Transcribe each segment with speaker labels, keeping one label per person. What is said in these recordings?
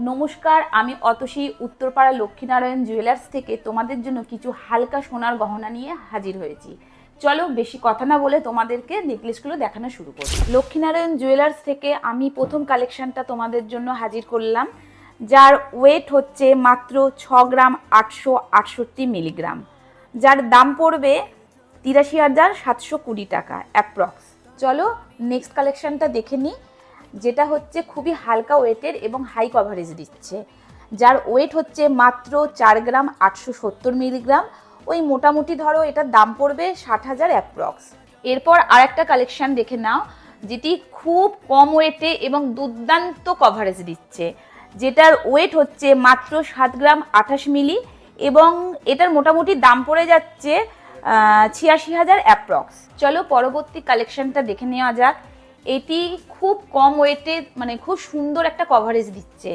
Speaker 1: নমস্কার, আমি অতসী উত্তরপাড়া লক্ষ্মীনারায়ণ জুয়েলার্স থেকে তোমাদের জন্য কিছু হালকা সোনার গহনা নিয়ে হাজির হয়েছি। চলো বেশি কথা না বলে তোমাদেরকে নেকলেসগুলো দেখানো শুরু করি। লক্ষ্মীনারায়ণ জুয়েলার্স থেকে আমি প্রথম কালেকশনটা তোমাদের জন্য হাজির করলাম, যার ওয়েট হচ্ছে মাত্র 6 গ্রাম 868 মিলিগ্রাম, যার দাম পড়বে 83,720 টাকা অ্যাপ্রক্স। চলো নেক্সট কালেকশনটা দেখে নিই, যেটা হচ্ছে খুবই হালকা ওয়েটের এবং হাই কভারেজ দিচ্ছে, যার ওয়েট হচ্ছে মাত্র 4 গ্রাম 870 মিলিগ্রাম। ওই মোটামুটি ধরো এটার দাম পড়বে 60,000 অ্যাপ্রক্স। এরপর আর একটা কালেকশন দেখে নাও, যেটি খুব কম ওয়েটে এবং দুর্দান্ত কভারেজ দিচ্ছে, যেটার ওয়েট হচ্ছে মাত্র 7 গ্রাম 28 মিলি এবং এটার মোটামুটি দাম পড়ে যাচ্ছে 86,000 অ্যাপ্রক্স। চলো পরবর্তী কালেকশনটা দেখে নেওয়া যাক। এটি খুব কম ওয়েটে মানে খুব সুন্দর একটা কভারেজ দিচ্ছে,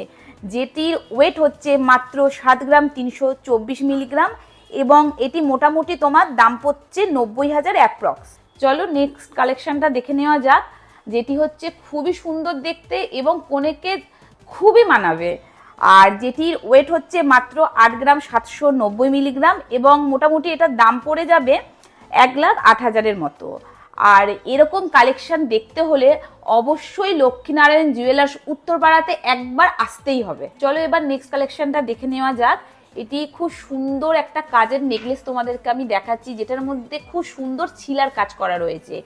Speaker 1: যেটির ওয়েট হচ্ছে মাত্র 7 গ্রাম 324 মিলিগ্রাম এবং এটি মোটামুটি তোমার দাম পড়ছে 90,000 অ্যাপ্রক্স। চলো নেক্সট কালেকশনটা দেখে নেওয়া যাক, যেটি হচ্ছে খুবই সুন্দর দেখতে এবং কনেকে খুবই মানাবে, আর যেটির ওয়েট হচ্ছে মাত্র 8 গ্রাম 790 মিলিগ্রাম এবং মোটামুটি এটার দাম পড়ে যাবে 1,08,000 মতো। আর এরকম কালেকশন দেখতে হলে অবশ্যই লক্ষ্মীনারায়ণ জুয়েলার্স উত্তরপাড়াতে একবার আসতেই হবে। চলো এবার নেক্সট কালেকশনটা দেখে নেওয়া যাক। এটি খুব সুন্দর একটা কাজের নেকলেস তোমাদেরকে আমি দেখাচ্ছি, যেটার মধ্যে খুব সুন্দর ছিলার কাজ করা রয়েছে,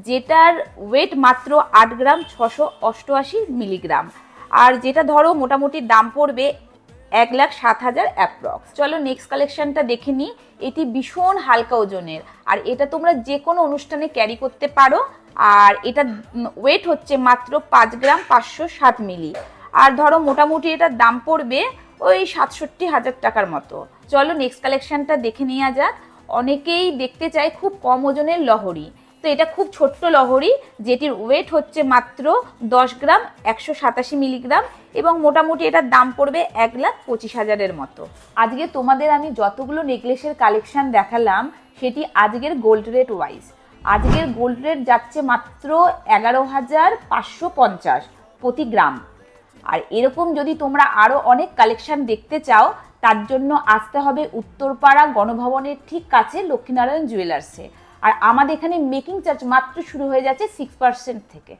Speaker 1: যেটার ওয়েট মাত্র 8 গ্রাম 688 মিলিগ্রাম, আর যেটা ধরো মোটামুটি দাম পড়বে 1,07,000 অ্যাপ্রক্স। চলো নেক্সট কালেকশনটা দেখে নিই। এটি ভীষণ হালকা ওজনের, আর এটা তোমরা যে কোনো অনুষ্ঠানে ক্যারি করতে পারো, আর এটা ওয়েট হচ্ছে মাত্র 5 গ্রাম 560 মিলি, আর ধরো মোটামুটি এটার দাম পড়বে ওই 67,000 টাকার মতো। চলো নেক্সট কালেকশনটা দেখে নেওয়া যাক। অনেকেই দেখতে চায় খুব কম ওজনের লহরি, তো এটা খুব ছোট্ট লহরি, যেটির ওয়েট হচ্ছে মাত্র 10 গ্রাম 187 মিলিগ্রাম এবং মোটামুটি এটার দাম পড়বে 1,25,000 মতো। আজকে তোমাদের আমি যতগুলো নেকলেসের কালেকশন দেখালাম, সেটি আজকের গোল্ড রেট ওয়াইজ। আজকের গোল্ড রেট যাচ্ছে মাত্র 11,550 প্রতি গ্রাম। আর এরকম যদি তোমরা আরও অনেক কালেকশন দেখতে চাও, তার জন্য আসতে হবে উত্তরপাড়া গণভবনের ঠিক কাছে লক্ষ্মীনারায়ণ জুয়েলার্সে। আর আমাদের এখানে মেকিং চার্জ মাত্র শুরু হয়ে যাচ্ছে 6% থেকে।